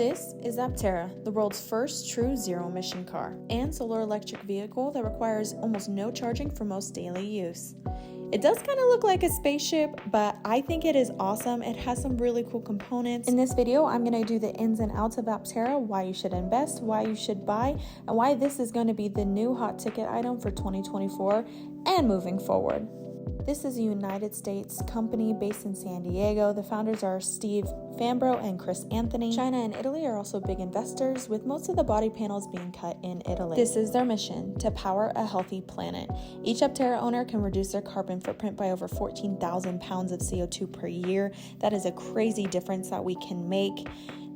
This is Aptera, the world's first true zero-emission car and solar electric vehicle that requires almost no charging for most daily use. It does kind of look like a spaceship, but I think it is awesome. It has some really cool components. In this video, I'm going to do the ins and outs of Aptera, why you should invest, why you should buy, and why this is going to be the new hot ticket item for 2024 and moving forward. This is a United States company based in San Diego. The founders are Steve Fambro and Chris Anthony. China and Italy are also big investors, with most of the body panels being cut in Italy. This is their mission: to power a healthy planet. Each Aptera owner can reduce their carbon footprint by over 14,000 pounds of CO2 per year. That is a crazy difference that we can make.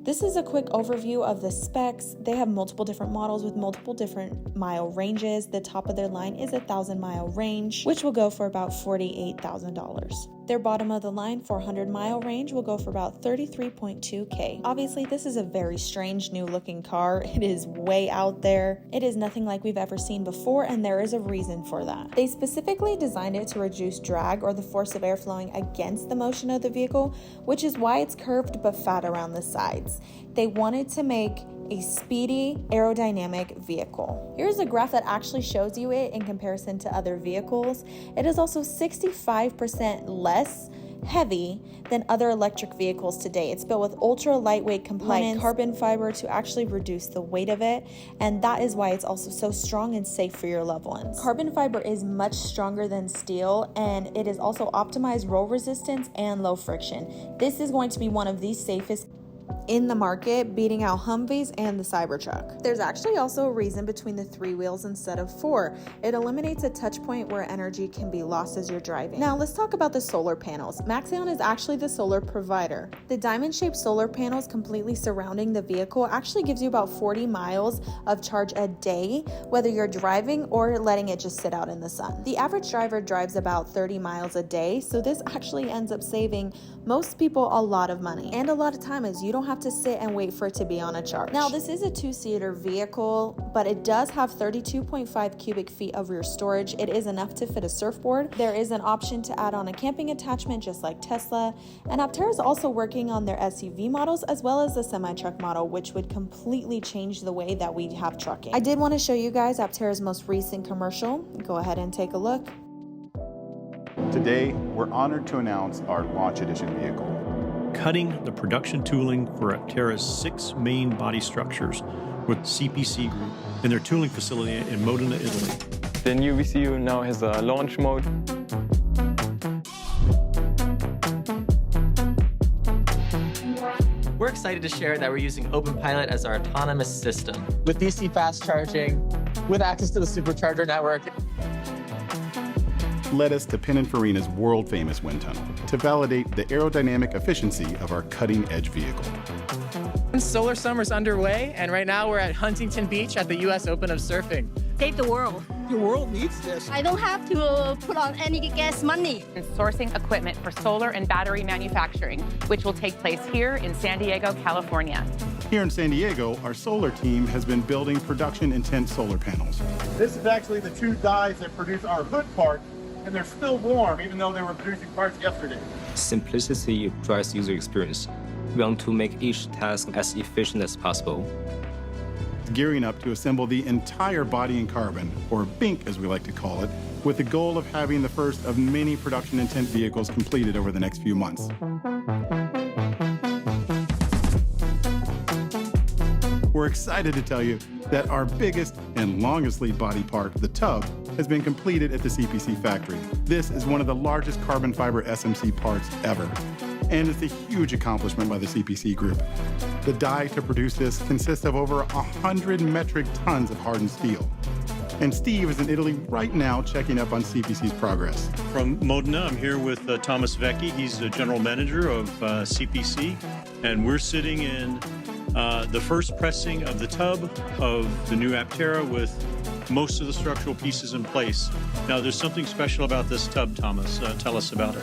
This is a quick overview of the specs. They have multiple different models with multiple different mile ranges. The top of their line is a 1,000-mile range, which will go for about $48,000. Their bottom of the line 400-mile range will go for about $33.2K. Obviously, this is a very strange new looking car. It is way out there. It is nothing like we've ever seen before, and there is a reason for that. They specifically designed it to reduce drag, or the force of air flowing against the motion of the vehicle, which is why it's curved but fat around the sides. They wanted to make a speedy, aerodynamic vehicle. Here's a graph that actually shows you it in comparison to other vehicles. It is also 65% less heavy than other electric vehicles today. It's built with ultra lightweight components, like carbon fiber, to actually reduce the weight of it, and that is why it's also so strong and safe for your loved ones. Carbon fiber is much stronger than steel, and it is also optimized roll resistance and low friction. This is going to be one of the safest in the market, beating out Humvees and the Cybertruck. There's actually also a reason between the 3 wheels instead of 4. It eliminates a touch point where energy can be lost as you're driving. Now let's talk about the solar panels. Maxeon is actually the solar provider. The diamond-shaped solar panels completely surrounding the vehicle actually gives you about 40 miles of charge a day, whether you're driving or letting it just sit out in the sun. The average driver drives about 30 miles a day, so this actually ends up saving most people a lot of money and a lot of time, as you don't have to sit and wait for it to be on a charge. Now, this is a 2-seater vehicle, but it does have 32.5 cubic feet of rear storage. It is enough to fit a surfboard. There is an option to add on a camping attachment, just like Tesla. And Aptera is also working on their SUV models as well as the semi-truck model, which would completely change the way that we have trucking. I did want to show you guys Aptera's most recent commercial. Go ahead and take a look. Today, we're honored to announce our launch edition vehicle. Cutting the production tooling for Aptera's 6 main body structures with CPC Group in their tooling facility in Modena, Italy. The new VCU now has a launch mode. We're excited to share that we're using OpenPilot as our autonomous system. With DC fast charging, with access to the supercharger network. Led us to Pininfarina's world-famous wind tunnel to validate the aerodynamic efficiency of our cutting-edge vehicle. Solar Summer's underway, and right now we're at Huntington Beach at the U.S. Open of Surfing. Save the world. The world needs this. I don't have to put on any gas money. And sourcing equipment for solar and battery manufacturing, which will take place here in San Diego, California. Here in San Diego, our solar team has been building production-intent solar panels. This is actually the 2 dies that produce our hood part, and they're still warm, even though they were producing parts yesterday. Simplicity drives user experience. We want to make each task as efficient as possible. Gearing up to assemble the entire body in carbon, or BINC as we like to call it, with the goal of having the first of many production-intent vehicles completed over the next few months. We're excited to tell you that our biggest and longest lead body part, the tub, has been completed at the CPC factory. This is one of the largest carbon fiber SMC parts ever, and it's a huge accomplishment by the CPC group. The die to produce this consists of over 100 metric tons of hardened steel. And Steve is in Italy right now checking up on CPC's progress. From Modena, I'm here with Thomas Vecchi. He's the general manager of CPC, and we're sitting in the first pressing of the tub of the new Aptera with most of the structural pieces in place. Now, there's something special about this tub, Thomas. Tell us about it.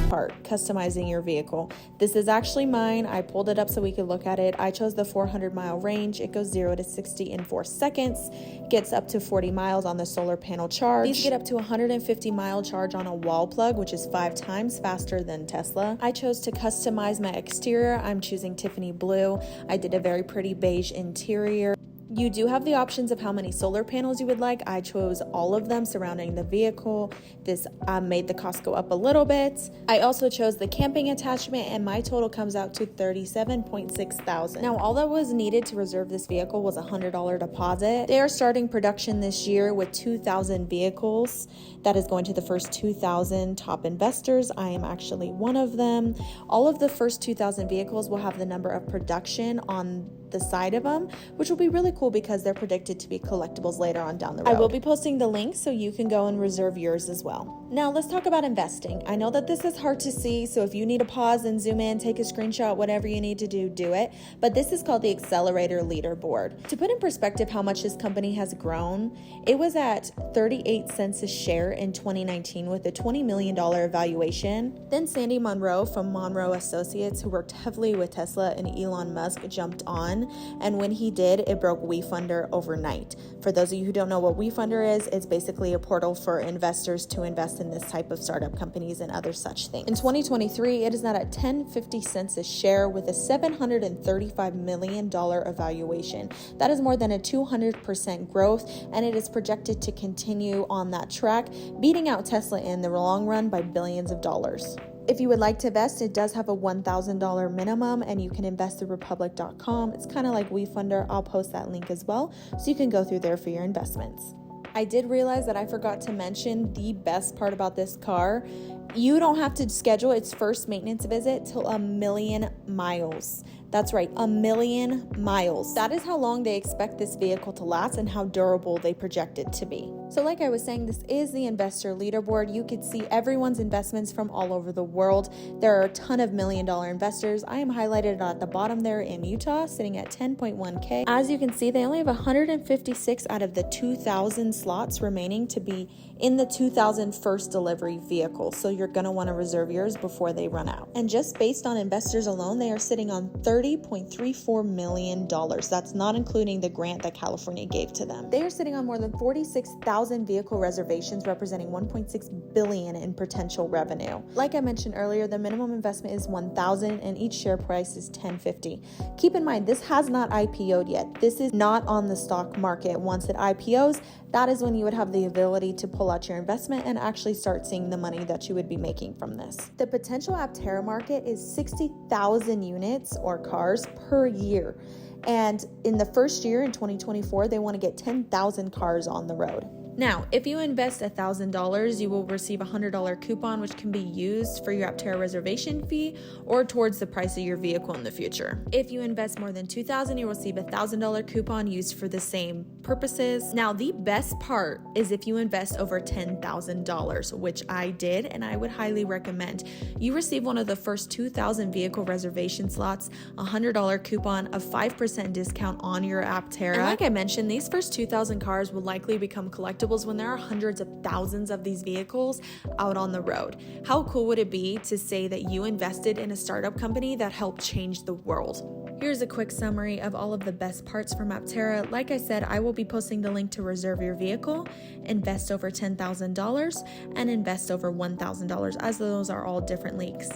part, customizing your vehicle. This is actually mine. I pulled it up so we could look at it. I chose the 400-mile range. It goes 0 to 60 in 4 seconds, gets up to 40 miles on the solar panel charge. These get up to 150-mile charge on a wall plug, which is 5 times faster than Tesla. I chose to customize my exterior. I'm choosing Tiffany blue. I did a very pretty beige interior. You do have the options of how many solar panels you would like. I chose all of them surrounding the vehicle. This made the cost go up a little bit. I also chose the camping attachment, and my total comes out to $37.6 thousand. Now, all that was needed to reserve this vehicle was a $100 deposit. They are starting production this year with 2,000 vehicles. That is going to the first 2,000 top investors. I am actually one of them. All of the first 2,000 vehicles will have the number of production on the side of them, which will be really cool because they're predicted to be collectibles later on down the road. I will be posting the link so you can go and reserve yours as well. Now let's talk about investing. I know that this is hard to see, so if you need to pause and zoom in, take a screenshot, whatever you need to do, do it. But this is called the Accelerator Leaderboard. To put in perspective how much this company has grown, it was at 38 cents a share in 2019 with a $20 million valuation. Then Sandy Monroe from Monroe Associates, who worked heavily with Tesla and Elon Musk, jumped on. And when he did, it broke WeFunder overnight. For those of you who don't know what WeFunder is, it's basically a portal for investors to invest in this type of startup companies and other such things. In 2023, it is now at 10.50 cents a share with a $735 million evaluation. That is more than a 200% growth, and it is projected to continue on that track, beating out Tesla in the long run by billions of dollars. If you would like to invest, it does have a $1,000 minimum, and you can invest through republic.com. It's kind of like WeFunder. I'll post that link as well, so you can go through there for your investments. I did realize that I forgot to mention the best part about this car. You don't have to schedule its first maintenance visit till 1,000,000 miles. That's right, 1,000,000 miles. That is how long they expect this vehicle to last and how durable they project it to be. So like I was saying, this is the investor leaderboard. You could see everyone's investments from all over the world. There are a ton of $1 million investors. I am highlighted at the bottom there in Utah, sitting at 10.1K. As you can see, they only have 156 out of the 2,000 slots remaining to be in the 2,000 first delivery vehicle. So you're gonna wanna reserve yours before they run out. And just based on investors alone, they are sitting on $30.34 million. That's not including the grant that California gave to them. They are sitting on more than 46,000 vehicle reservations, representing $1.6 billion in potential revenue. Like I mentioned earlier, the minimum investment is $1,000 and each share price is $10.50. Keep in mind, this has not IPO'd yet. This is not on the stock market. Once it IPOs, that is when you would have the ability to pull out your investment and actually start seeing the money that you would be making from this. The potential Aptera market is 60,000 units or cars per year. And in the first year, in 2024, they want to get 10,000 cars on the road. Now, if you invest $1,000, you will receive a $100 coupon, which can be used for your Aptera reservation fee or towards the price of your vehicle in the future. If you invest more than $2,000, you will receive a $1,000 coupon used for the same purposes. Now, the best part is if you invest over $10,000, which I did, and I would highly recommend. You receive one of the first 2,000 vehicle reservation slots, a $100 coupon, a 5% discount on your Aptera. And like I mentioned, these first 2,000 cars will likely become collectibles when there are hundreds of thousands of these vehicles out on the road. How cool would it be to say that you invested in a startup company that helped change the world? Here's a quick summary of all of the best parts from Aptera. Like I said, I will be posting the link to reserve your vehicle, invest over $10,000, and invest over $1,000, as those are all different links.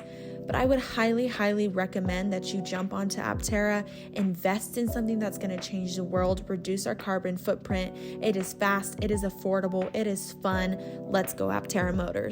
But I would highly, highly recommend that you jump onto Aptera, invest in something that's going to change the world, reduce our carbon footprint. It is fast, it is affordable, it is fun. Let's go Aptera Motors.